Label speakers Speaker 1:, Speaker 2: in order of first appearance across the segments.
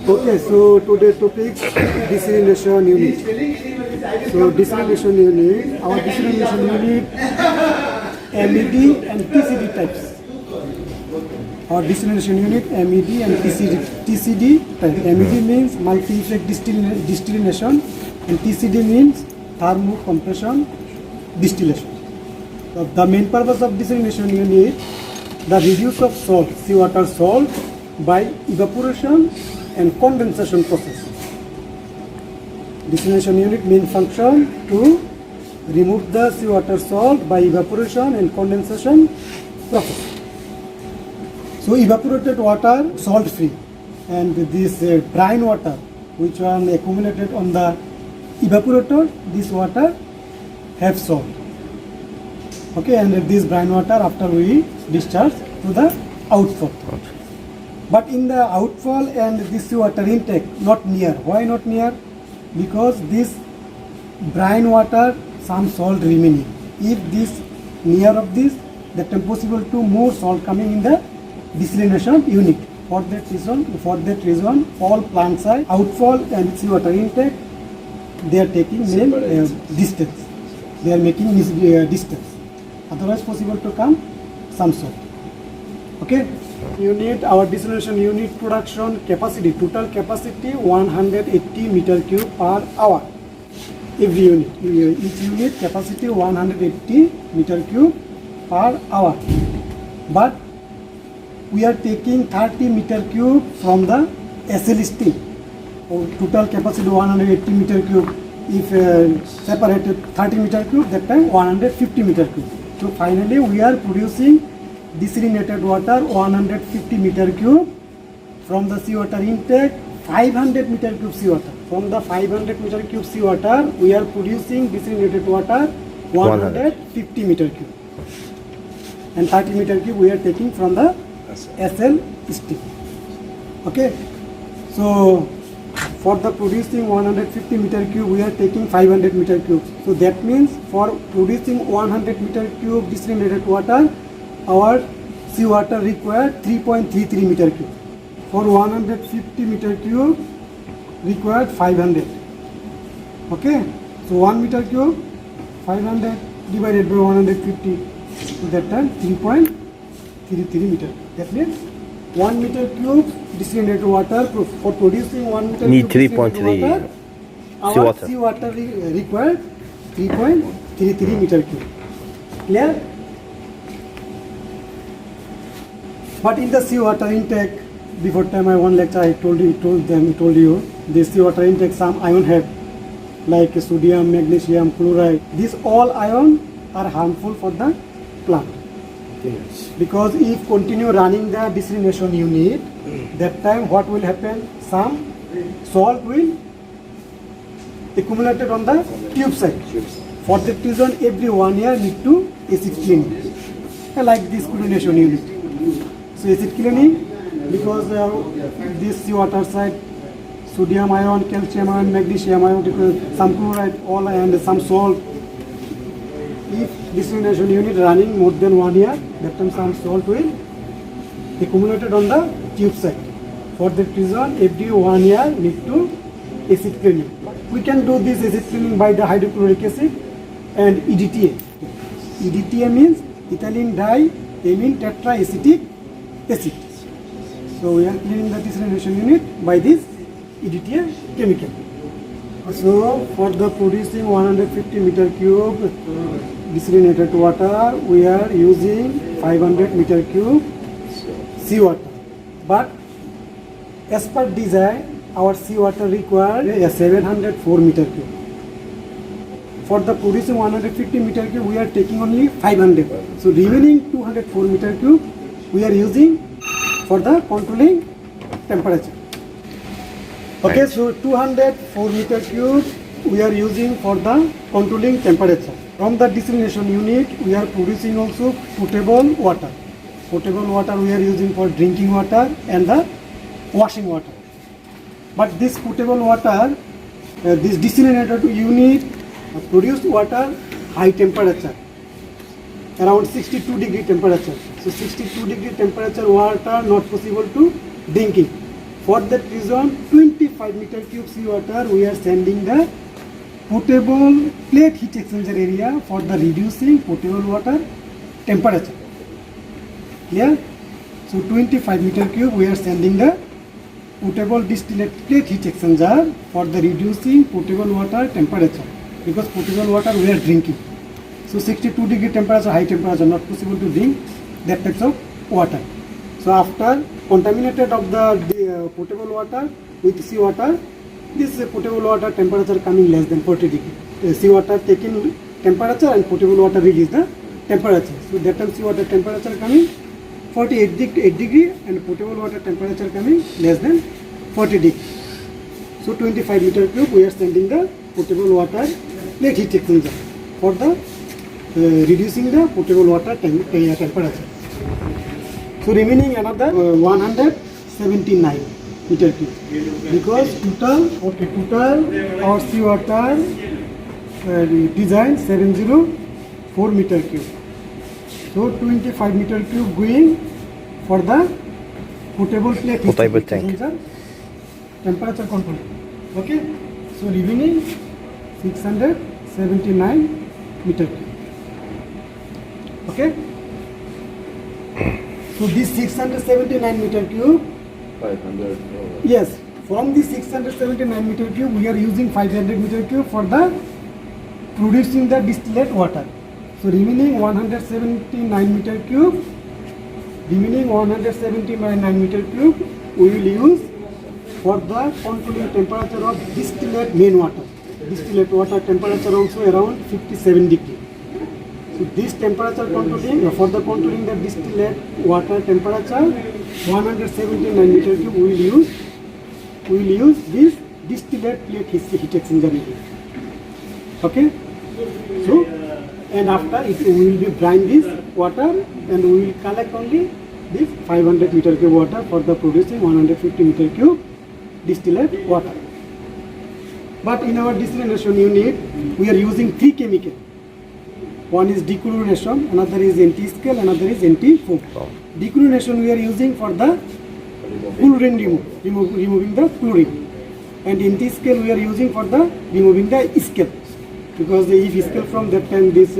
Speaker 1: Okay, so today's topic desalination unit. So desalination unit, our desalination unit MED and TCD types. Our desalination unit MED and TCD type. MED means multi-effect distillation and TCD means thermo-compression distillation. So the main purpose of desalination unit, the reduce of salt, seawater salt by evaporation and condensation process. Desalination unit main function to remove the seawater salt by evaporation and condensation process. So evaporated water salt free, and this brine water which one accumulated on the evaporator, this water have salt. Okay, and this brine water after we discharge to the outfall. But in the outfall and this water intake, not near. Why not near? Because this brine water, some salt remaining. If this near of this, that is possible to more salt coming in the desalination unit. For that reason, all plant side outfall and seawater intake, they are taking main distance. They are making distance. Otherwise, possible to come some salt. Okay. Unit, our desalination unit production capacity, total capacity 180 meter cube per hour. Every unit, each unit capacity 180 meter cube per hour. But we are taking 30 meter cube from the SL steam. Total capacity 180 meter cube. If separated 30 meter cube, that time 150 meter cube. So finally we are producing desalinated water 150 meter cube from the seawater intake, 500 meter cube seawater. From the 500 meter cube seawater, we are producing desalinated water 150 meter cube. And 30 meter cube we are taking from the SL steam. Okay. So for the producing 150 meter cube, we are taking 500 meter cubes. So that means for producing 100 meter cube desalinated water, our seawater required 3.33 meter cube. For 150 meter cube, required 500. Okay, so 1 meter cube, 500 divided by 150. So that time 3.33 meter. That means 1 meter cube desalinated water for producing 1 meter
Speaker 2: Need
Speaker 1: cube
Speaker 2: 3.3
Speaker 1: water, our seawater required 3.33 meter cube. Clear? But in the seawater intake, before time I one lecture I told you, this seawater intake some ion have like sodium, magnesium, chloride. These all ion are harmful for the plant. Yes. Because if continue running the desalination unit, that time what will happen? Some salt will accumulated on the tube side. For that reason, every 1 year need to acid cleaning. Like this chlorination unit. So acid cleaning, because this seawater side, sodium ion, calcium ion, magnesium ion, some chloride, all and some salt. If desalination unit running more than 1 year, that time some salt will accumulated on the tube side. For that reason, every 1 year need to acid cleaning. We can do this acid cleaning by the hydrochloric acid and EDTA. EDTA means ethylene diamine tetraacetic acid. So we are cleaning the desalination unit by this EDTA chemical. So for the producing 150 meter cube desalinated water, we are using 500 meter cube seawater. But as per design, our seawater required 704 meter cube. For the producing 150 meter cube, we are taking only 500. So remaining 204 meter cube, we are using for the controlling temperature. Okay, so 204 meter cube we are using for the controlling temperature. From the desalination unit, we are producing also potable water. Potable water we are using for drinking water and the washing water. But this potable water, this desalinated unit produced water high temperature, around 62 degree temperature. So 62-degree temperature water not possible to drinking. For that reason, 25 meter cube seawater we are sending the potable plate heat exchanger area for the reducing potable water temperature. Clear? So 25 meter cube we are sending the potable distillate plate heat exchanger for the reducing potable water temperature, because potable water we are drinking. So 62-degree temperature, high temperature, not possible to drink that types of water. So after contaminated of the potable water with seawater, this potable water temperature coming less than 40 degree. Seawater taking temperature and potable water release the temperature. So that time seawater temperature coming 48 degree and potable water temperature coming less than 40 degree. So 25 meter cube we are sending the potable water plate heat exchanger for the reducing the potable water temperature. So remaining another 179 meter cube, because total our seawater design 704 meter cube. So 25 meter cube going for the potable plate
Speaker 2: Potable tank.
Speaker 1: temperature control. Okay, so remaining 679 meter cube. Okay, so this 679 meter cube,
Speaker 3: 500.
Speaker 1: yes, from this 679 meter cube we are using 500 meter cube for the producing the distillate water. So remaining 179 meter cube, we will use for the controlling temperature of distillate main water. Distillate water temperature also around 57 degree. So this temperature controlling, for the controlling the distillate water temperature 179 meter cube we will use this distillate plate heat exchanger. Okay, so and after it we will be grind this water and we will collect only this 500 meter cube water for the producing 150 meter cube distillate water. But in our desalination unit we are using three chemicals. One is dechlorination, another is anti-scale, another is anti-foam. Dechlorination we are using for the chlorine removing the chlorine, and anti-scale we are using for the removing the scale, because if scale from that time this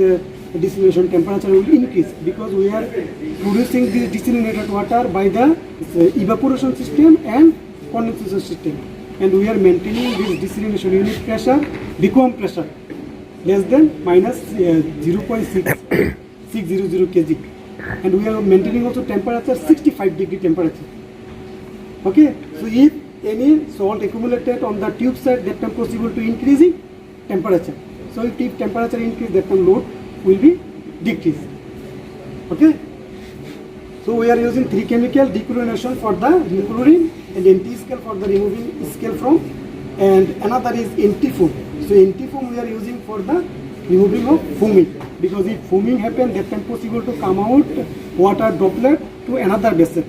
Speaker 1: desalination temperature will increase, because we are producing this desalinated water by the evaporation system and condensation system, and we are maintaining this desalination unit pressure, vacuum pressure less than minus 0.600 kg, and we are maintaining also temperature 65 degree temperature. Okay, so if any salt accumulated on the tube side, that time possible to increasing temperature. So if temperature increase, that time load will be decreased. Okay, so we are using three chemical: dechlorination for the chlorine, and anti-scale for the removing scale from, and another is anti-foam. So anti-foam we are using for the removing of foaming, because if foaming happen, that time possible to come out water droplet to another vessel.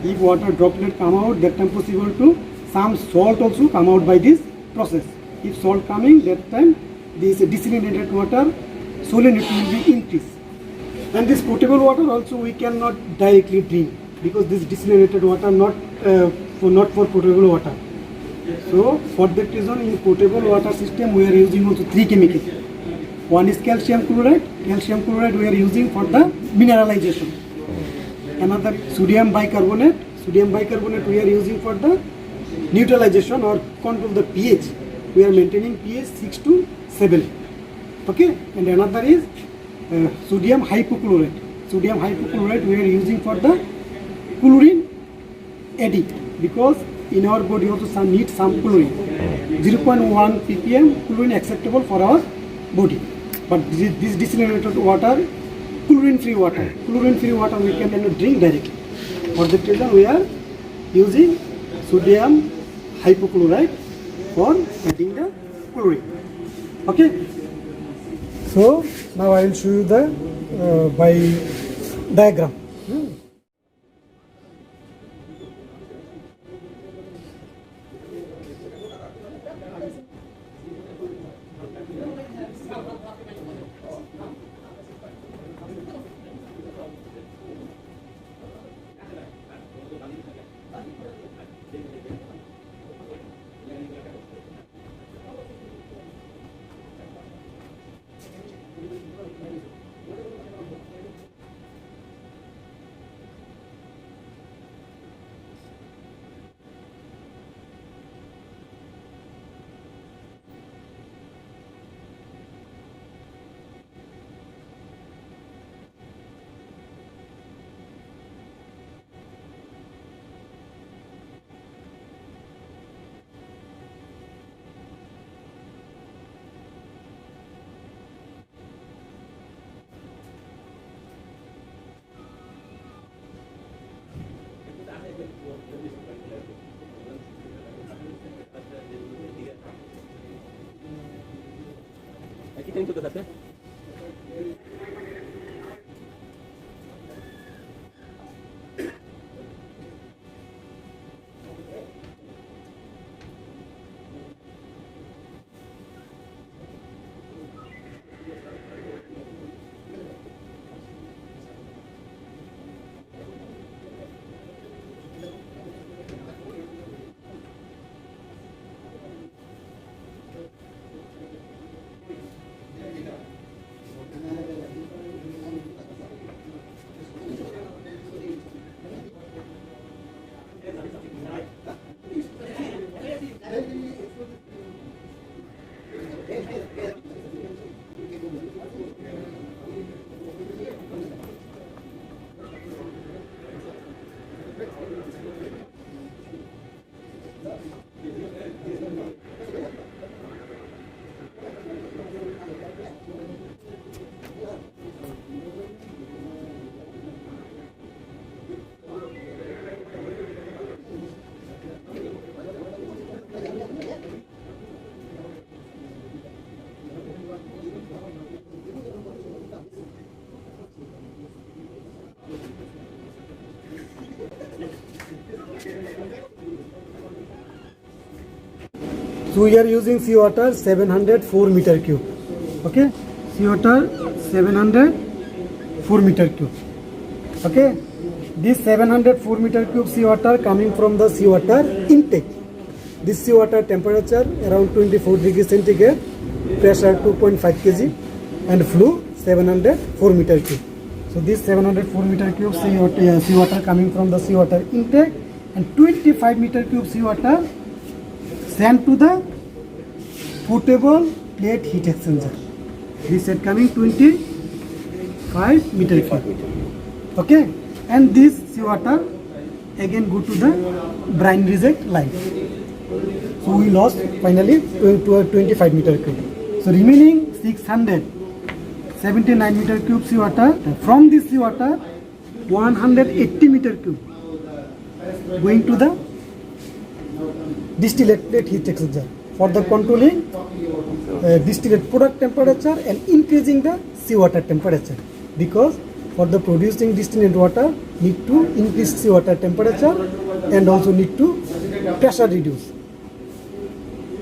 Speaker 1: If water droplet come out, that time possible to some salt also come out by this process. If salt coming, that time this desalinated water salinity will be increased. And this potable water also we cannot directly drink, because this desalinated water not for potable water. So for that reason, in potable water system we are using also three chemicals. One is calcium chloride. Calcium chloride we are using for the mineralization. Another sodium bicarbonate. Sodium bicarbonate we are using for the neutralization or control the pH. We are maintaining pH 6 to 7. Okay, and another is sodium hypochlorite. Sodium hypochlorite we are using for the chlorine addict, because in our body also need some chlorine. 0.1 ppm chlorine acceptable for our body. But this desalinated water, chlorine-free water. Chlorine-free water we cannot drink directly. For that reason we are using sodium hypochlorite for adding the chlorine. Okay. So now I will show you the by diagram.
Speaker 2: একই time চলতে থাকবে।
Speaker 1: So we are using seawater 704 meter cube. Okay, seawater 704 meter cube. Okay, this 704 meter cube seawater coming from the seawater intake. This seawater temperature around 24 degrees centigrade, pressure 2.5 kg, and flow 704 meter cube. So this 704 meter cube seawater coming from the seawater intake, and 25 meter cube seawater sent to the potable plate heat exchanger. This set coming 25 meter cube. Okay, and this seawater again go to the brine reject line. So we lost finally to a 25 meter cube. So remaining 679 meter cube seawater. From this seawater 180 meter cube going to the distillate plate heat exchanger for the controlling distillate product temperature and increasing the seawater temperature, because for the producing distillate water need to increase seawater temperature and also need to pressure reduce.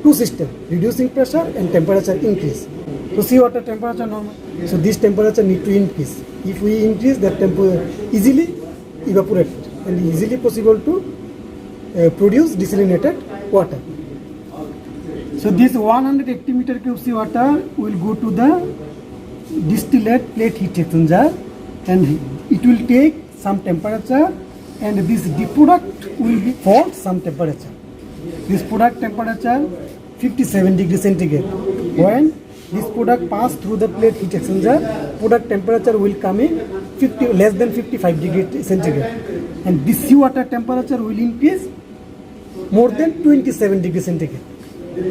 Speaker 1: Two system, reducing pressure and temperature increase. So seawater temperature normal, so this temperature need to increase. If we increase, that temperature easily evaporate and easily possible to produce desalinated water. So this 180 meter cube seawater will go to the distillate plate heat exchanger, and it will take some temperature, and this product will be for some temperature. This product temperature 57 degrees centigrade. When this product pass through the plate heat exchanger, product temperature will come in less than 55 degrees centigrade, and this seawater temperature will increase more than 27 degrees centigrade.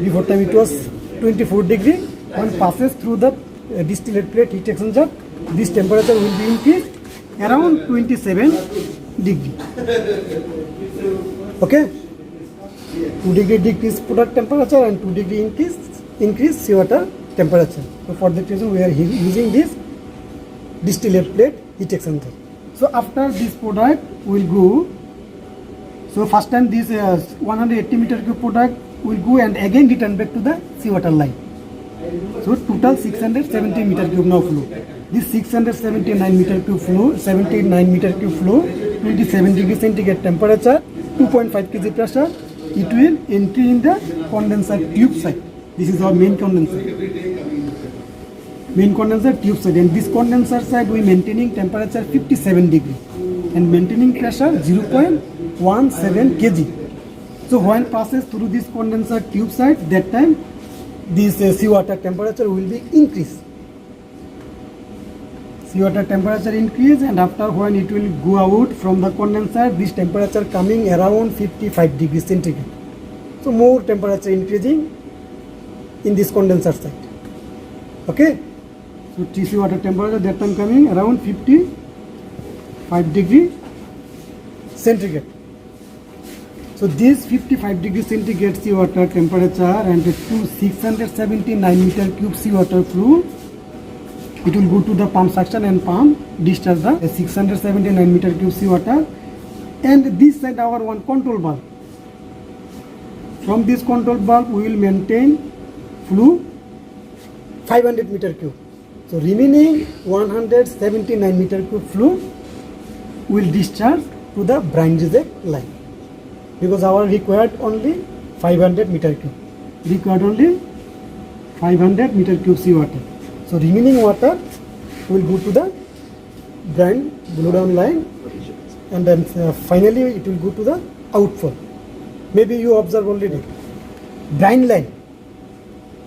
Speaker 1: Before time it was 24 degree. When passes through the distillate plate heat exchanger, this temperature will be increased around 27 degree. Okay, 2 degree decrease product temperature and 2 degree increase seawater temperature. So for that reason we are using this distillate plate heat exchanger. So after this product will go, so first time this 180 meter cube product will go and again return back to the seawater line. So total 670 meter cube now flow. This 679 meter cube flow, 79 meter cube flow, 27 degree centigrade temperature, 2.5 kg pressure. It will enter in the condenser tube side. This is our main condenser. Main condenser tube side, and this condenser side we maintaining temperature 57 degree and maintaining pressure 0.17 kg. So when passes through this condenser tube side, that time this seawater temperature will be increased. Seawater temperature increase, and after when it will go out from the condenser, this temperature coming around 55 degrees centigrade. So more temperature increasing in this condenser side. Okay. So seawater temperature that time coming around 55 degree centigrade. So this 55 degree centigrade seawater temperature and to 679 meter cube seawater flow, it will go to the pump suction and pump discharge the 679 meter cube seawater. And this side our one control valve. From this control valve we will maintain flow 500 meter cube. So remaining 179 meter cube flow will discharge to the brine reject line. Because our required only 500 meter cube. Required only 500 meter cube seawater. So remaining water will go to the brine blow down line, and then finally it will go to the outfall. Maybe you observe already. Brine line.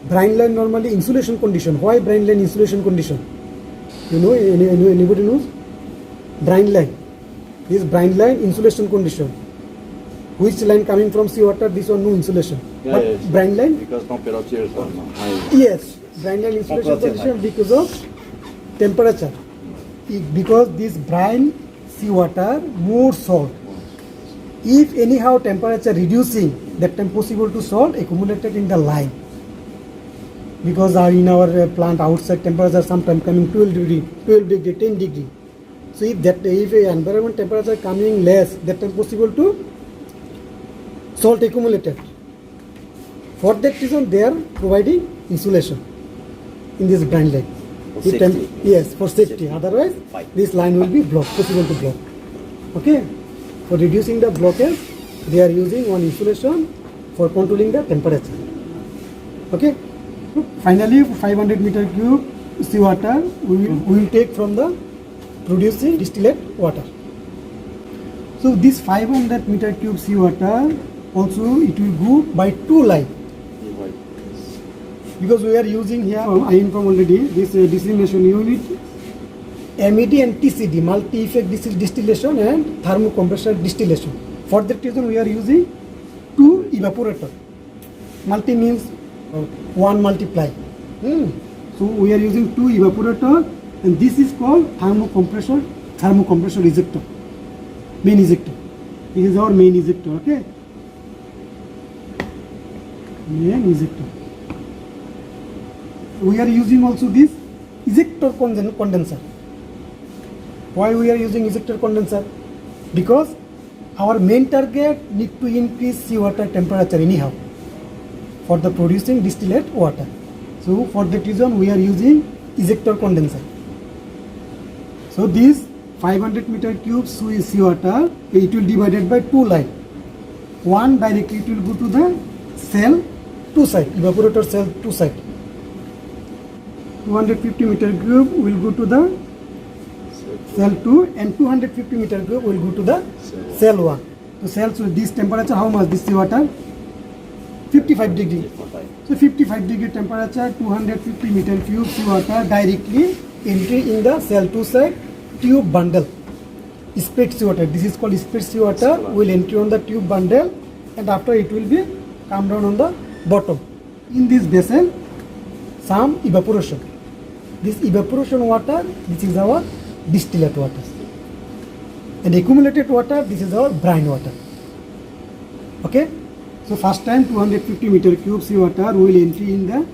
Speaker 1: Brine line normally insulation condition. Why brine line insulation condition? You know, anybody knows? Brine line. This brine line insulation condition. Which line coming from seawater? This one no insulation.
Speaker 2: Yeah,
Speaker 1: but
Speaker 2: yes.
Speaker 1: brine line?
Speaker 2: Because temperatures are high.
Speaker 1: Yes, brine line insulation condition because of temperature. Because this brine seawater more salt. If anyhow temperature reducing, that time possible to salt accumulated in the line. Because in our plant outside temperature sometime coming 12 degree, 10 degree. So if environment temperature coming less, that time possible to salt accumulated. For that reason they are providing insulation in this brine line.
Speaker 2: For safety.
Speaker 1: Yes, for safety. Otherwise this line will be blocked, possible to block. Okay. For reducing the blockage, they are using one insulation for controlling the temperature. Okay. Finally 500 meter cube seawater we will take from the producing distillate water. So this 500 meter cube seawater also it will go by two lines. Because we are using here, I inform already, this desalination unit, MED and TCD, multi-effect distillation and thermocompressor distillation. For that reason we are using two evaporator. Multi means one multiply. So we are using two evaporator, and this is called thermocompressor ejector, main ejector. This is our main ejector, okay? Main ejector. We are using also this ejector condenser. Why we are using ejector condenser? Because our main target need to increase seawater temperature anyhow for the producing distillate water. So for that reason we are using ejector condenser. So this 500 meter cube seawater, it will divided by two lines. One directly it will go to the cell two side, evaporator cell two side. 250 meter cube will go to the cell 2 and 250 meter cube will go to the cell 1. So cells with this temperature, how much this seawater? 55 degree. So 55 degree temperature, 250 meter cube seawater directly entry in the cell 2 side tube bundle. Split seawater. This is called split seawater. Will enter on the tube bundle and after it will be come down on the bottom. In this vessel, some evaporation. This evaporation water, this is our distillate water. And accumulated water, this is our brine water. Okay? So first time 250 meter cube seawater will entry in the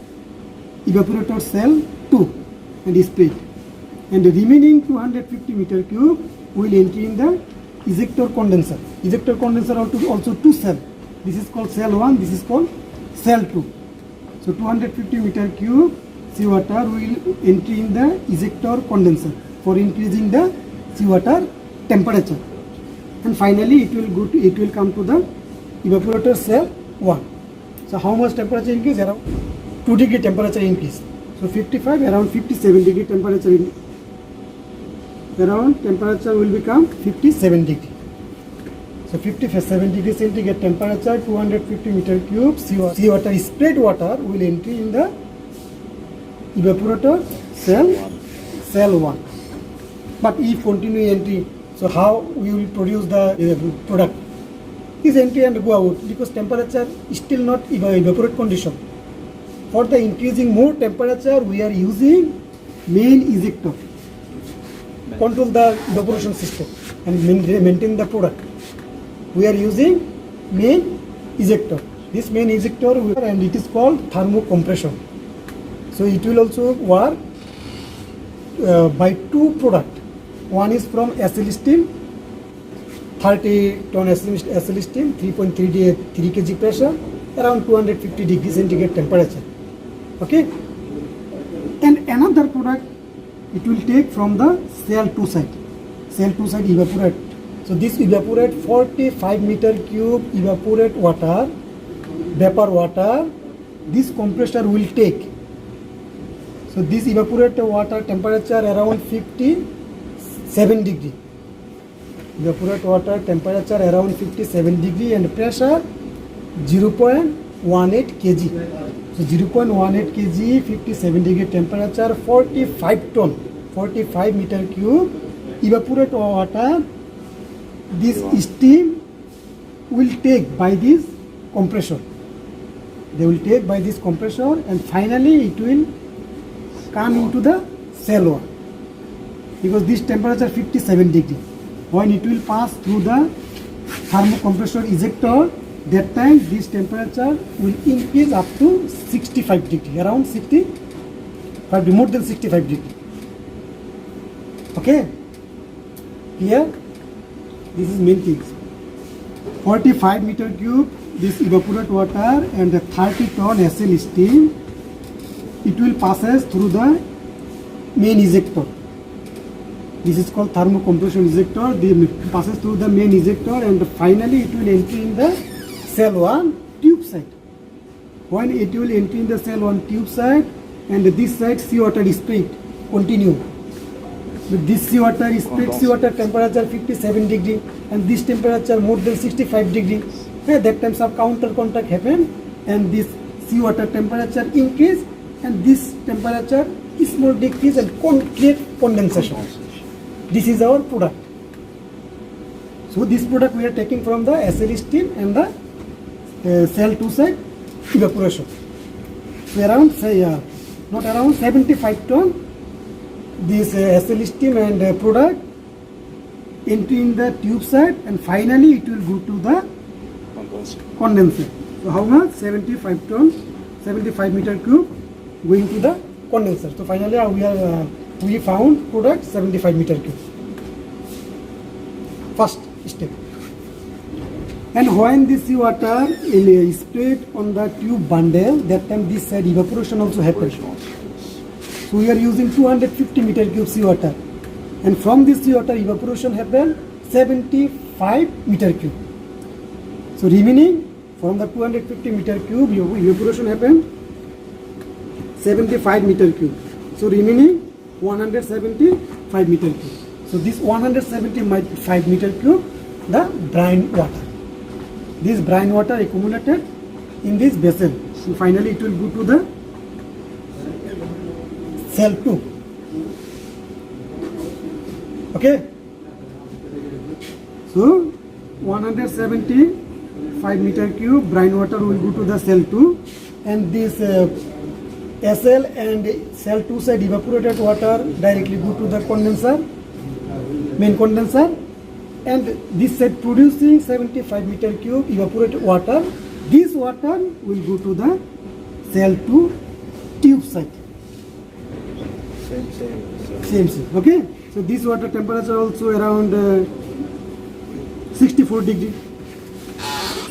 Speaker 1: evaporator cell 2 and split. And the remaining 250 meter cube will entry in the ejector condenser. Ejector condenser also two cell. This is called cell 1, this is called cell 2. So 250 meter cube seawater will entry in the ejector condenser for increasing the seawater temperature. And finally it will come to the evaporator cell 1. So how much temperature increase? Around 2 degree temperature increase. So 55 around 57 degree temperature around temperature will become 57 degree. So 57 degree centigrade temperature, 250 meter cube seawater spread water will enter in the evaporator cell 1. But if continue entry, so how we will produce the product? Is entry and go out because temperature is still not evaporate condition. For the increasing more temperature, we are using main ejector. Control the evaporation system and maintain the product. We are using main ejector. This main ejector and it is called thermocompression. So it will also work by two products. One is from SL steam, 30 ton SL steam, 3.3 kg pressure, around 250 degrees centigrade temperature. Okay. And another product it will take from the cell 2 side. Cell 2 side evaporate. So this evaporate 45 meter cube evaporate water, vapor water. This compressor will take. So this evaporate water temperature around 57 degree. Evaporate water temperature around 57 degree and pressure 0.18 kg. So 0.18 kg, 57 degree temperature, 45 ton, 45 meter cube evaporate water. This steam will take by this compressor. They will take by this compressor and finally it will come into the cell 1 because this temperature 57 degree. When it will pass through the thermocompressor ejector, that time this temperature will increase up to 65 degree, around 65, more than 65 degree. Okay? Here, this is main things. 45 meter cube, this evaporate water and the 30 ton SL steam, it will passes through the main ejector. This is called thermocompression ejector. It passes through the main ejector and finally it will enter in the cell 1 tube side. When it will enter in the cell 1 tube side and this side seawater is sprayed, continue. With this seawater is sprayed, seawater temperature 57 degree and this temperature more than 65 degree. Okay, that time some counter contact happen and this seawater temperature increase and this temperature is small decrease and create condensation. This is our product. So this product we are taking from the SL steam and the cell 2 side evaporation. So around not around 75 ton this SL steam and product enter in the tube side and finally it will go to the condenser. So how much? 75 ton, 75 meter cube going to the condenser. So finally we found product 75 meter cube. First step. And when this seawater is sprayed on the tube bundle, that time this side evaporation also happens. So we are using 250 meter cube seawater. And from this seawater evaporation happen 75 meter cube. So remaining from the 250 meter cube evaporation happen 75 meter cube. So remaining 175 meter cube. So this 175 meter cube the brine water. This brine water accumulated in this vessel. So finally it will go to the cell 2. Okay. So 175 meter cube brine water will go to the cell 2 and this SL and cell 2 side evaporated water directly go to the condenser, main condenser, and this side producing 75 meter cube evaporated water. This water will go to the cell 2 tube side. Same. Okay. So this water temperature also around 64 degree.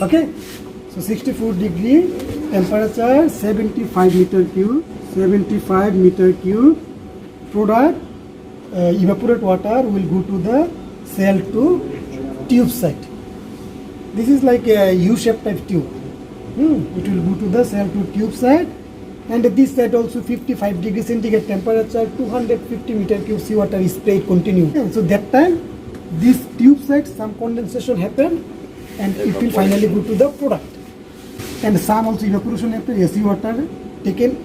Speaker 1: Okay. So 64 degree temperature, 75 meter cube, 75 meter cube product evaporate water will go to the cell 2 tube side. This is like a U-shaped type tube. It will go to the cell 2 tube side and this side also 55 degrees centigrade temperature, 250 meter cube seawater is sprayed continue. So that time this tube side some condensation happen and it will finally go to the product. And some also evaporation happen, seawater taken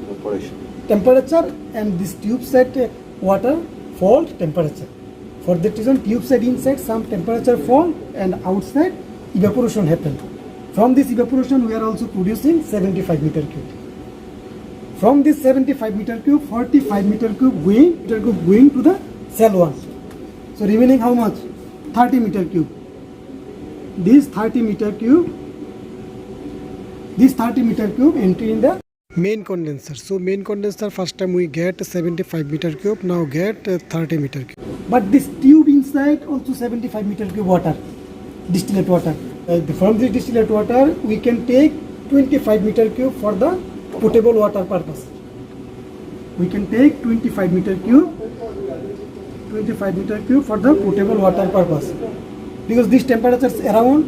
Speaker 1: temperature and this tube side water fall temperature. For that reason tube side inside some temperature fall and outside evaporation happen. From this evaporation we are also producing 75 meter cube. From this 75 meter cube, 45 meter cube going to the cell 1. So remaining how much? 30 meter cube. This 30 meter cube this 30 meter cube entry in the main condenser. So main condenser first time we get 75 meter cube, now get 30 meter cube. But this tube inside also 75 meter cube water, distillate water. From this distillate water we can take 25 meter cube for the potable water purpose. We can take 25 meter cube for the potable water purpose. Because this temperature is around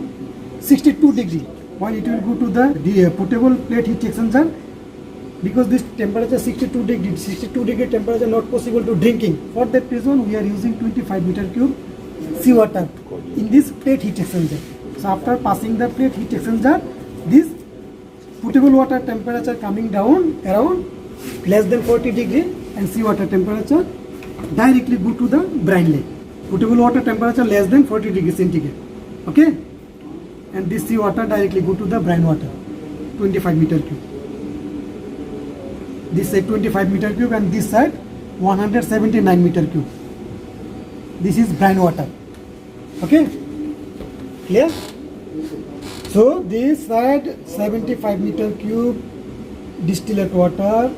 Speaker 1: 62 degree. While it will go to the potable plate heat exchanger, because this temperature 62 degree temperature not possible to drinking. For that reason we are using 25 meter cube seawater in this plate heat exchanger. So after passing the plate heat exchanger, this potable water temperature coming down around less than 40 degree and seawater temperature directly go to the brine lake. Potable water temperature less than 40 degree centigrade. Okay? And this seawater directly go to the brine water, 25 meter cube. This side 25 meter cube and this side 179 meter cube. This is brine water. Okay? Clear? So this side 75 meter cube distillate water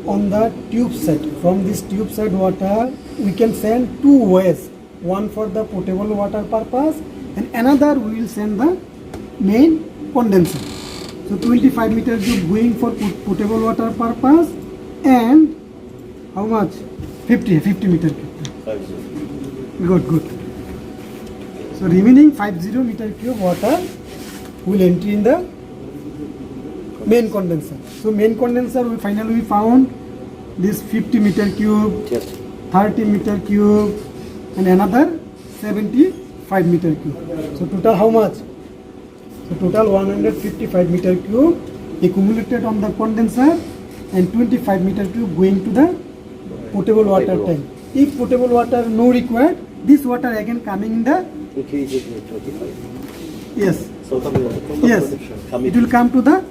Speaker 1: on the tube side. From this tube side water we can send two ways. One for the potable water purpose and another we will send the main condenser. So 25 meter cube going for potable water purpose and how much? 50 meter cube. Good. So remaining 50 meter cube water will enter in the main condenser. So main condenser we finally found this 50 meter cube, 30 meter cube and another 75 meter cube. So total how much? So total 155 meter cube accumulated on the condenser and 25 meter cube going to the potable water tank. If potable water no required, this water again coming in the yes. Yes, it will come to the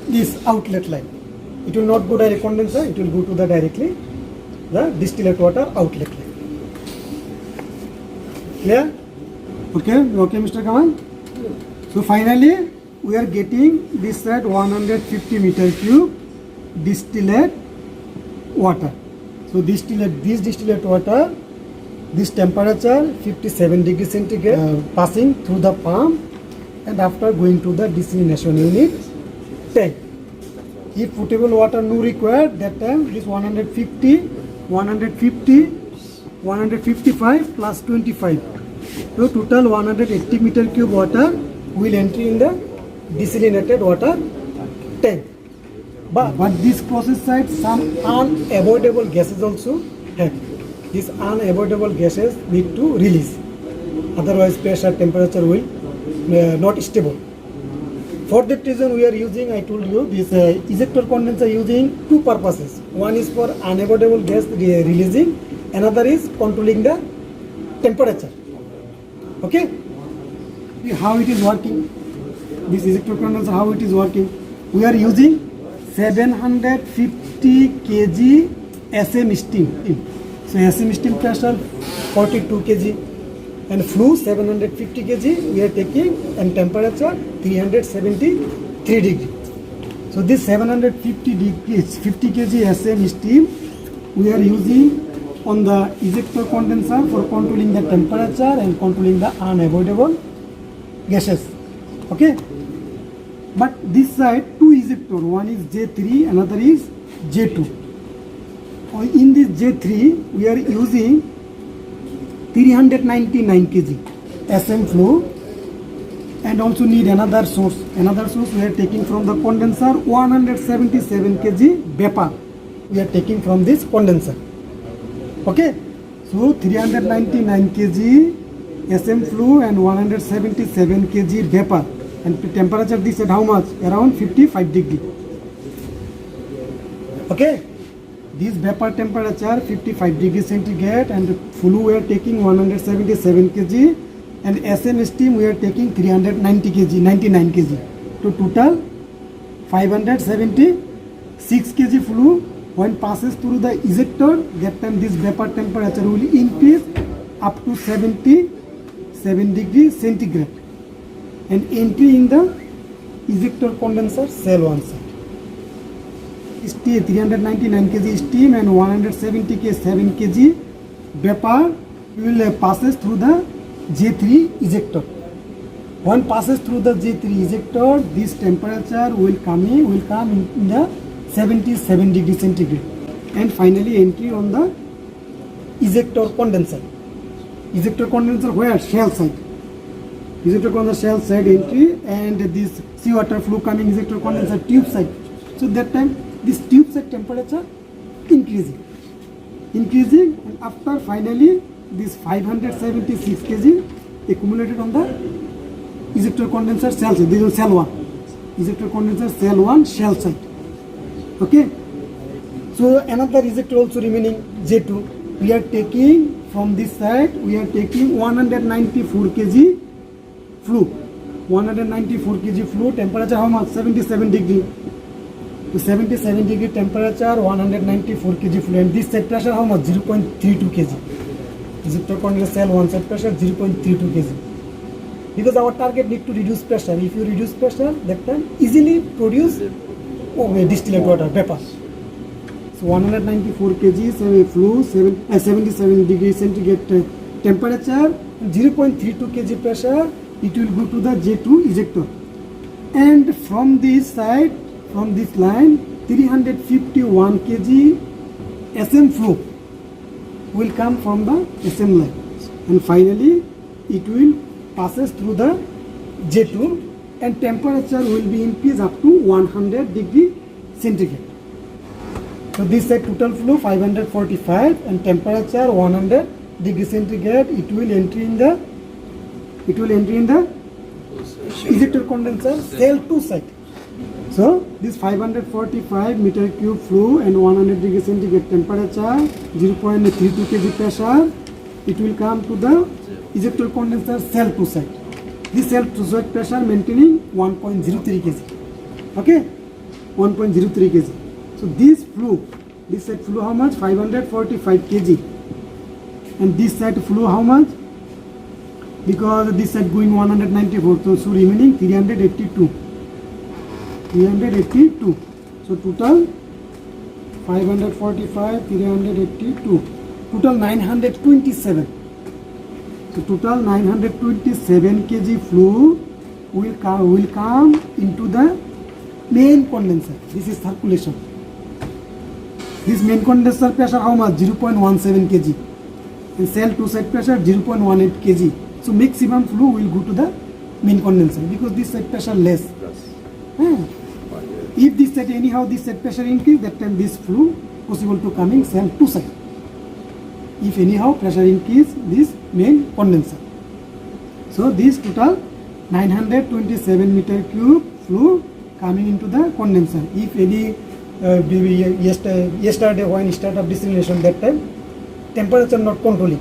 Speaker 1: this outlet line. It will not go direct condenser, it will go to the directly the distillate water outlet line. Clear? Okay, Mr. Kamal? So finally we are getting this side 150 meter cube distillate water. So this distillate water, this temperature 57 degree centigrade passing through the pump and after going to the desalination unit tank. If potable water no required, that time this 150, 155 plus 25. So total 180 meter cube water will enter in the desalinated water tank. But this process side some unavoidable gases also have. These unavoidable gases need to release. Otherwise pressure temperature will not stable. For that reason we are using, I told you, this ejector condenser using two purposes. One is for unavoidable gas releasing, another is controlling the temperature. Okay? How it is working? This ejector condenser, how it is working? We are using 750 kg SM steam. So SM steam pressure 42 kg and flue 750 kg we are taking and temperature 373 degree. So this 750 degrees 50 kg SM steam we are using on the ejector condenser for controlling the temperature and controlling the unavoidable gases. Okay? But this side two ejector, one is J3, another is J2. In this J3 we are using 399 kg SM flow and also need another source. Another source we are taking from the condenser 177 kg vapor we are taking from this condenser. Okay, so 399 kg SM flow and 177 kg vapor and temperature this at how much? Around 55 degree. Okay. This vapor temperature 55 degree centigrade and flue we are taking 177 kg and SM steam we are taking 390 kg, 99 kg. So total 576 kg flue when passes through the ejector, that time this vapor temperature will increase up to 77 degree centigrade and entry in the ejector condenser, cell 1 side. 399 kg steam and 170 kg 7 kg vapor will passes through the J3 ejector. When passes through the J3 ejector, this temperature will come in the 77 degree centigrade, and finally entry on the ejector condenser. Ejector condenser where? Shell side. Ejector condenser shell side entry, and this seawater flow coming ejector condenser tube side. So that time this tube side temperature increasing, and after finally this 576 kg accumulated on the ejector condenser shell side. This is cell 1. Ejector condenser cell 1 shell side. Okay. So another ejector also remaining J2. We are taking from this side, we are taking 194 kg flue. 194 kg flue, temperature how much? 77 degree. To 77 degree temperature, 194 kg flue. And this side pressure how much? 0.32 kg. Ejector condenser cell 1 side pressure 0.32 kg. Because our target need to reduce pressure. If you reduce pressure, that time easily produce distillate water, vapor. So 194 kg flue, 77 degree centigrade temperature, 0.32 kg pressure, it will go to the J2 ejector. And from this side, from this line, 351 kg SM flue will come from the SM line. And finally, it will passes through the J2, and temperature will be increased up to 100 degree centigrade. So this side total flow 545 and temperature 100 degree centigrade. It will enter in the ejector condenser cell 2 side. So this 545 meter cube flow and 100 degree centigrade temperature, 0.32 kg pressure, it will come to the ejector condenser cell 2 side. This cell 2 side pressure maintaining 1.03 kg. Okay, 1.03 kg. So this flue, this side flue how much? 545 kg. And this side flue how much? Because this side going 194, so remaining 382. 382. So total 545, 382. Total 927. So total 927 kg flue will come into the main condenser. This is circulation. This main condenser pressure how much? 0.17 kg. And cell 2 side pressure 0.18 kg. So maximum flue will go to the main condenser because this side pressure less. If this side anyhow this side pressure increase, that time this flue possible to coming cell 2 side. If anyhow pressure increase, this main condenser. So this total 927 meter cube flue coming into the condenser. If any yesterday when start of distillation, that time temperature not controlling.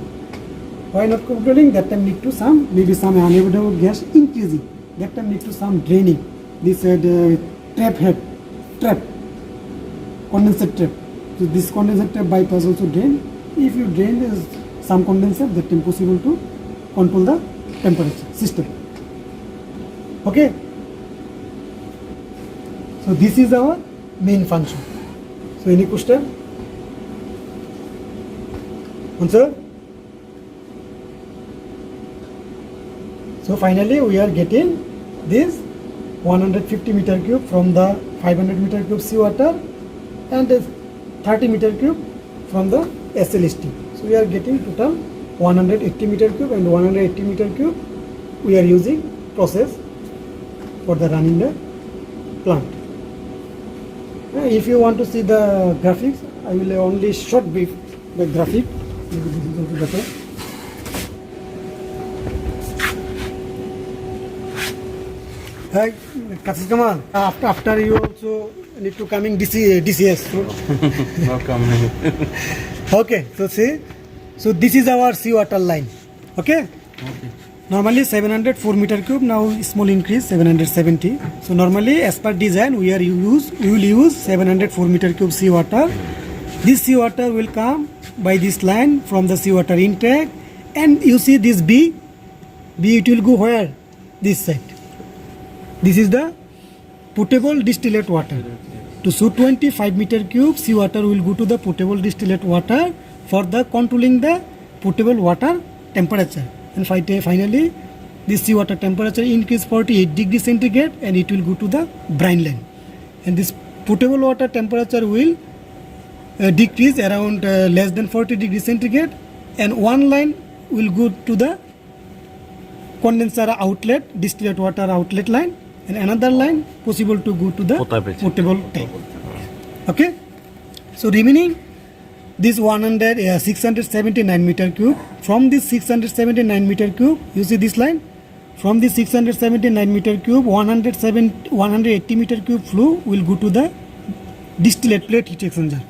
Speaker 1: Why not controlling? That time need to some unavoidable gas increasing. That time need to some draining. This trap condenser trap. So this condenser trap bypass also drain. If you drain some condenser, that time possible to control the temperature system. Okay. So this is our main function. So any question? Answer? So finally we are getting this 150 meter cube from the 500 meter cube seawater and 30 meter cube from the SL steam. So we are getting total 180 meter cube, and 180 meter cube we are using process for the running the plant. If you want to see the graphics, I will only short brief the graphic. Maybe this is also better. Hi, Kasis Kamal. After you also need to coming DCS.
Speaker 2: No coming.
Speaker 1: Okay, so see, so this is our seawater line. Okay. Normally 704 meter cube. Now small increase 770. So normally as per design we will use 704 meter cube seawater. This seawater will come by this line from the seawater intake, and you see this B it will go where? This side. This is the potable distillate water. To suit 25 meter cube, seawater will go to the potable distillate water for the controlling the potable water temperature. And finally, this seawater temperature increase 48 degrees centigrade and it will go to the brine line. And this potable water temperature will decrease around less than 40 degrees centigrade, and one line will go to the condenser outlet, distillate water outlet line, and another line possible to go to the potable tank. Okay, so remaining this 679 meter cube. From this 679 meter cube, you see this line. From this 679 meter cube, 180 meter cube flow will go to the distillate plate heat exchanger,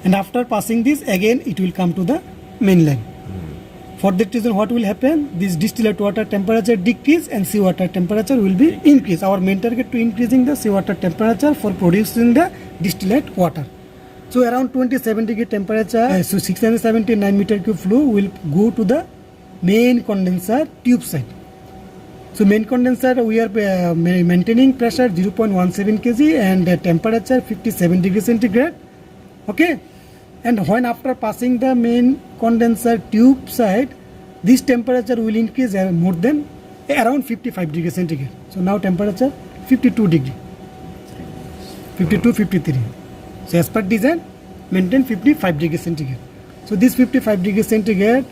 Speaker 1: and after passing this again it will come to the main line. For that reason, what will happen? This distillate water temperature decrease and seawater temperature will be increase. Our main target to increasing the seawater temperature for producing the distillate water. So around 27 degree temperature, so 679 meter cube flow will go to the main condenser tube side. So main condenser we are maintaining pressure 0.17 kg and temperature 57 degrees centigrade. Okay. And when after passing the main condenser tube side, this temperature will increase more than around 55 degrees centigrade. So now temperature 52 degree, 52, 53. So as per design, maintain 55 degrees centigrade. So this 55 degrees centigrade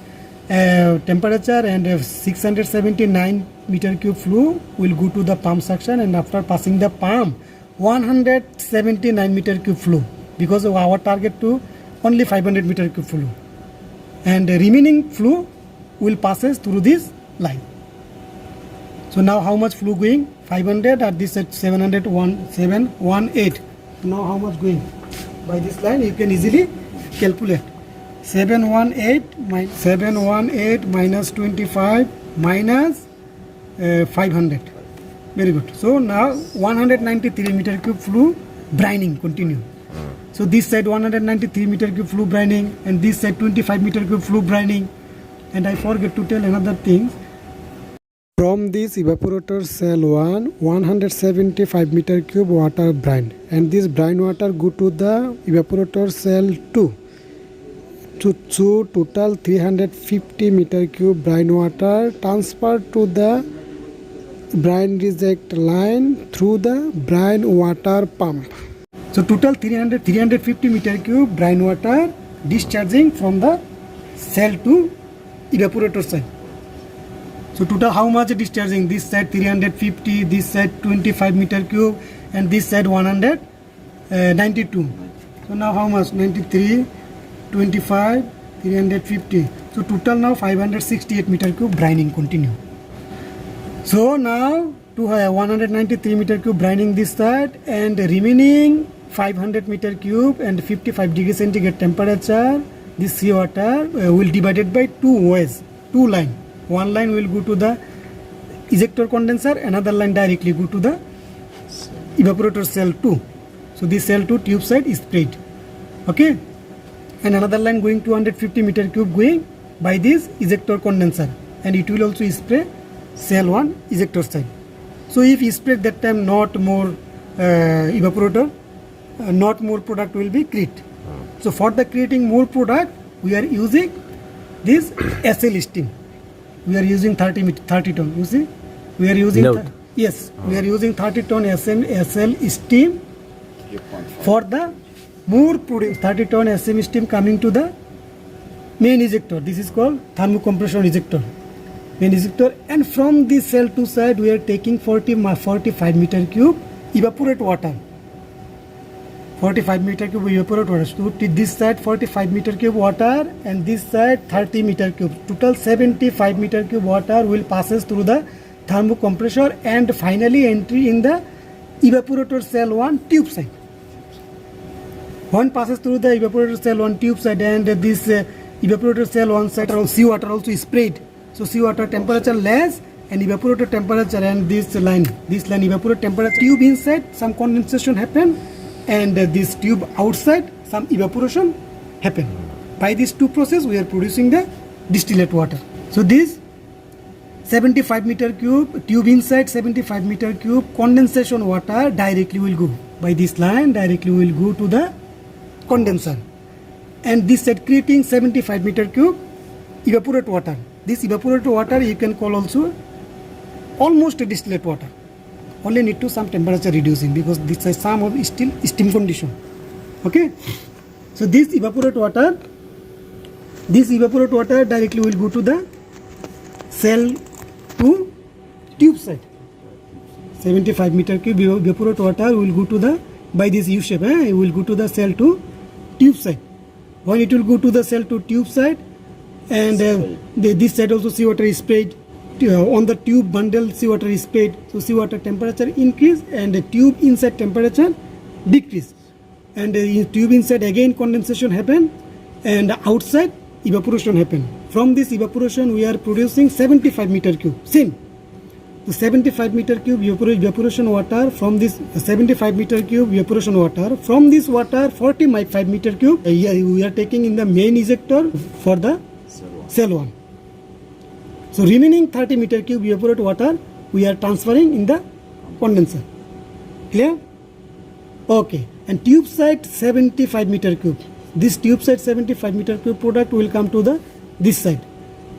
Speaker 1: temperature and 679 meter cube flow will go to the pump section, and after passing the pump, 179 meter cube flow, because of our target to only 500 meter cube flow, and the remaining flow will passes through this line. So now how much flow going? 500 at this at 718. Now how much going by this line? You can easily calculate. 718 minus 25 minus 500. Very good. So now 193 meter cube flow brining continue. So this side 193 meter cube flow brining, and this side 25 meter cube flow brining. And I forget to tell another thing. From this evaporator cell 175 meter cube water brine, and this brine water go to the evaporator cell 2. So total 350 meter cube brine water transferred to the brine reject line through the brine water pump. So total 350 meter cube brine water discharging from the cell to evaporator side. So total how much discharging? This side 350, this side 25 meter cube, and this side 192. So now how much? 93, 25, 350. So total now 568 meter cube brining continue. So now to 193 meter cube brining this side, and remaining 500 meter cube and 55 degree centigrade temperature, this seawater will divided by two ways, two line. One line will go to the ejector condenser, another line directly go to the evaporator cell 2. So this cell 2 tube side is sprayed. Okay, and another line going 250 meter cube going by this ejector condenser, and it will also spray cell 1 ejector side. So if you spray that time, not more evaporator, not more product will be created. So for the creating more product, we are using this SL steam. We are using 30 ton. You see, we are using yes, we are using 30 ton SL steam for the more 30 ton SM steam coming to the main ejector. This is called thermocompression ejector, main ejector. And from this cell 2 side, we are taking 45 meter cube evaporate water. 45 meter cube evaporate water. So this side 45 meter cube water, and this side 30 meter cube. Total 75 meter cube water will passes through the thermocompressor and finally entry in the evaporator cell 1 tube side. One passes through the evaporator cell 1 tube side, and this evaporator cell 1 side seawater also is sprayed. So seawater temperature less and evaporator temperature, and this line evaporator temperature tube inside some condensation happen, and this tube outside some evaporation happen. By these two process we are producing the distillate water. So this 75 meter cube, tube inside 75 meter cube, condensation water directly will go. By this line, directly will go to the condenser. And this side creating 75 meter cube evaporate water. This evaporate water you can call also almost a distillate water. Only need to some temperature reducing because this is some of still steam condition. Okay. So this evaporate water directly will go to the cell to tube side. 75 meter cube evaporate water will go to the by this U shape. It will go to the cell to tube side. When it will go to the cell to tube side, and this side also seawater is sprayed. On the tube bundle seawater is sprayed. So seawater temperature increase and the tube inside temperature decrease. And in tube inside again condensation happen and outside evaporation happen. From this evaporation we are producing 75 meter cube. Same. The 75 meter cube evaporation water from this 75 meter cube evaporation water. From this water 45 meter cube we are taking in the main ejector for the cell 1. So remaining 30 meter cube evaporate water we are transferring in the condenser. Clear? Okay. And tube side 75 meter cube. This tube side 75 meter cube product will come to the this side.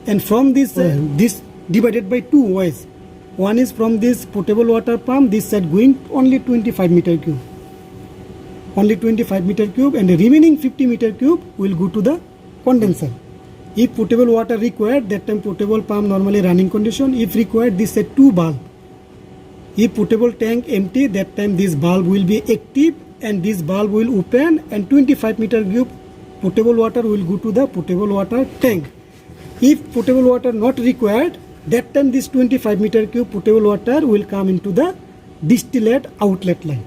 Speaker 1: And from this this divided by two ways. One is from this potable water pump, this side going only 25 meter cube. Only 25 meter cube and the remaining 50 meter cube will go to the condenser. If potable water required, that time potable pump normally running condition. If required, this set 2 bulb. If potable tank empty, that time this bulb will be active and this bulb will open and 25 meter cube potable water will go to the potable water tank. If potable water not required, that time this 25 meter cube potable water will come into the distillate outlet line.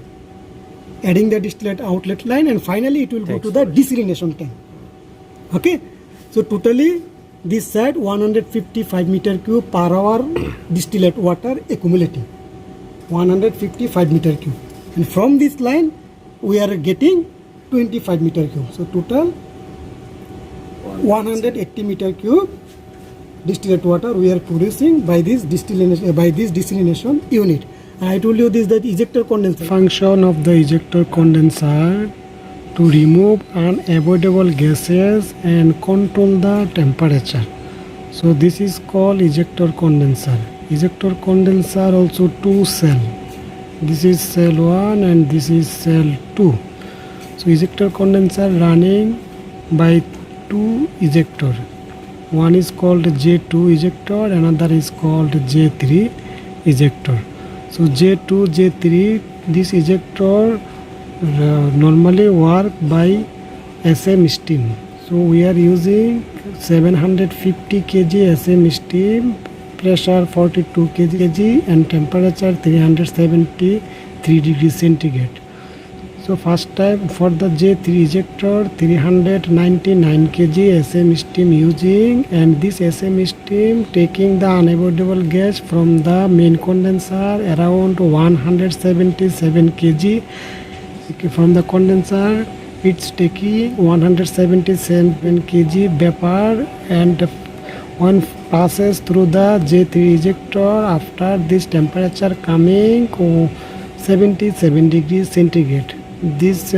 Speaker 1: Adding the distillate outlet line and finally it will go to the desalination tank. Okay. So totally this side 155 meter cube per hour distillate water accumulating. 155 meter cube. And from this line we are getting 25 meter cube. So total 180 meter cube distillate water we are producing by this desalination unit. And I told you this that ejector condenser. Function of the ejector condenser to remove unavoidable gases and control the temperature. So this is called ejector condenser. Ejector condenser also 2 cell. This is cell 1 and this is cell 2. So ejector condenser running by 2 ejector. One is called J2 ejector, another is called J3 ejector. So J2, J3, this ejector normally work by SM steam. So we are using 750 kg SM steam, pressure 42 kg and temperature 373 degrees centigrade. So first time for the J3 ejector 399 kg SM steam using, and this SM steam taking the unavoidable gas from the main condenser around 177 kg. Okay, from the condenser it's taking 177 kg vapor and one passes through the J3 ejector after this temperature coming 77 degrees centigrade. This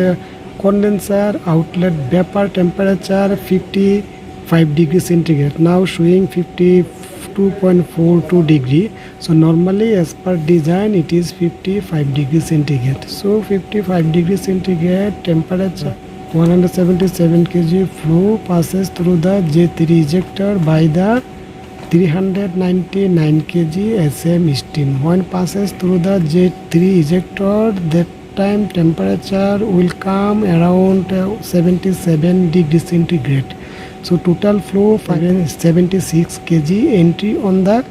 Speaker 1: condenser outlet vapor temperature 55 degrees centigrade, now showing 52.42 degree. So normally as per design it is 55 degrees centigrade. So 55 degrees centigrade temperature 177 kg flow passes through the J3 ejector by the 399 kg SM steam. When passes through the J3 ejector, that time temperature will come around 77 degrees centigrade. So total flow 76 kg entry on the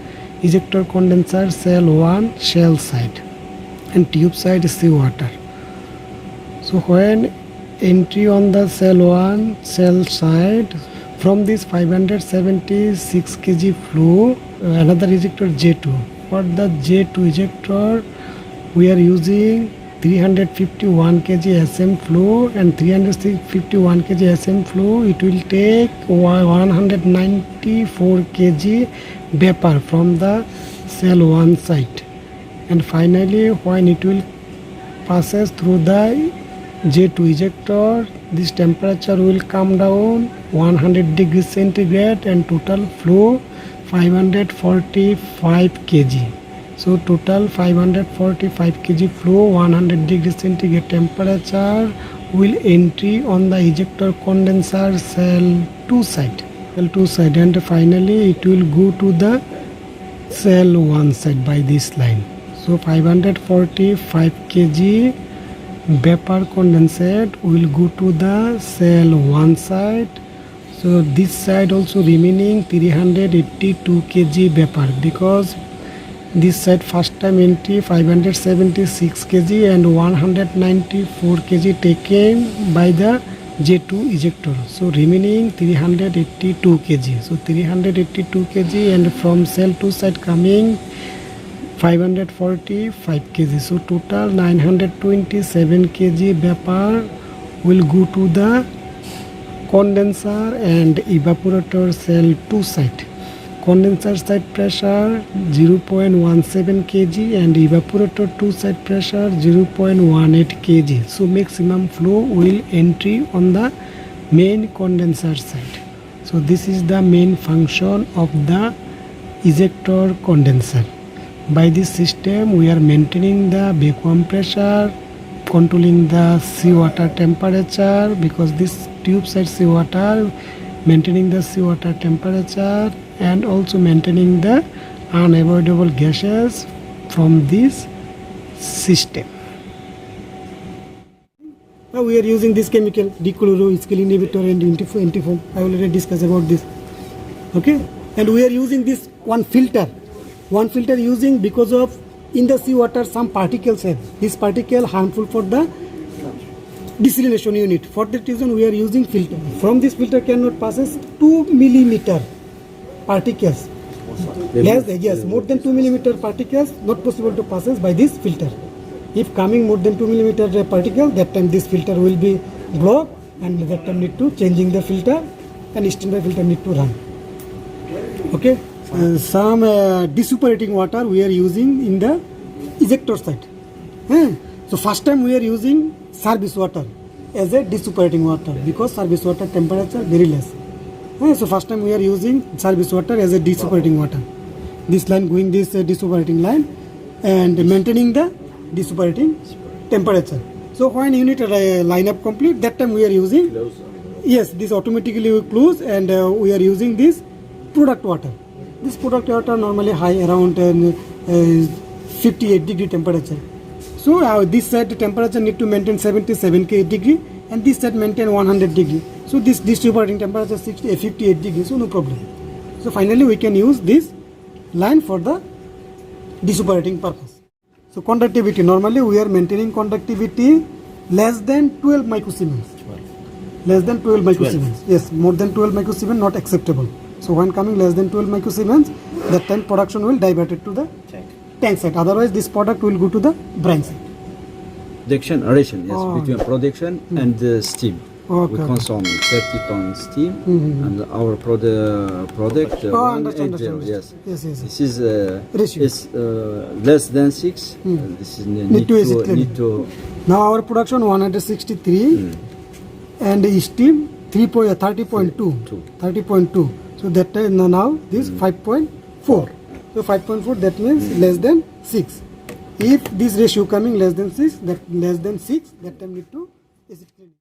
Speaker 1: ejector condenser cell 1 shell side and tube side seawater. So when entry on the cell 1 shell side, from this 576 kg flow another ejector J2. For the J2 ejector we are using 351 kg SM flow and 351 kg SM flow, it will take 194 kg vapor from the cell one side, and finally when it will passes through the J2 ejector, this temperature will come down 100 degrees centigrade and total flow 545 kg. So total 545 kg flow, 100 degrees centigrade temperature will entry on the ejector condenser cell 2 side, and finally it will go to the cell 1 side by this line. So 545 kg vapor condensate will go to the cell 1 side. So this side also remaining 382 kg vapor, because this side first time entry 576 kg and 194 kg taken by the J2 ejector. So remaining 382 kg. So 382 kg and from cell 2 side coming 545 kg. So total 927 kg vapor will go to the condenser and evaporator cell 2 side. Condenser side pressure 0.17 kg and evaporator 2 side pressure 0.18 kg. So maximum flow will entry on the main condenser side. So this is the main function of the ejector condenser. By this system we are maintaining the vacuum pressure, controlling the seawater temperature, because this tube side seawater, maintaining the seawater temperature and also maintaining the unavoidable gases from this system. Now we are using this chemical dechloroethyl inhibitor and antifoam. I already discussed about this. Okay, and we are using this one filter using, because of in the seawater some particles have. This particle harmful for the desalination unit. For that reason we are using filter. From this filter cannot passes 2 millimeter particles. More than 2 millimeter particles not possible to passes by this filter. If coming more than 2 millimeter particle, that time this filter will be blocked, and that time need to changing the filter, and standby filter need to run. Okay. Some desuperating water we are using in the ejector side. So first time we are using service water as a desuperating water, because service water temperature very less. So first time we are using service water as a desuperating water. This line going this desuperating line and maintaining the desuperating temperature. So when unit line up complete, that time we are using, yes, this automatically will close, and we are using this product water. This product water normally high around 58 degree temperature. So this side temperature need to maintain 77 degree, and this side maintain 100 degree. So this desuperating temperature 58 degree, so no problem. So finally we can use this line for the desuperating purpose. So conductivity, normally we are maintaining conductivity less than 12 microsiemens. Less than 12 microsiemens. Yes, more than 12 microsiemens not acceptable. So when coming less than 12 microsiemens, that time production will diverted to the tank side. Otherwise this product will go to the brine side.
Speaker 3: Production relation, yes, between production and steam.
Speaker 1: Okay.
Speaker 3: We consume 30 tons steam, and our product
Speaker 1: understand.
Speaker 3: yes.
Speaker 1: Yes.
Speaker 3: This is
Speaker 1: Ratio.
Speaker 3: is less than 6. This is
Speaker 1: Need to now our production 163 and steam 30.2. So that time now this 5.4. So 5.4, that means less than 6. If this ratio coming less than 6, that time need to acid cleaning.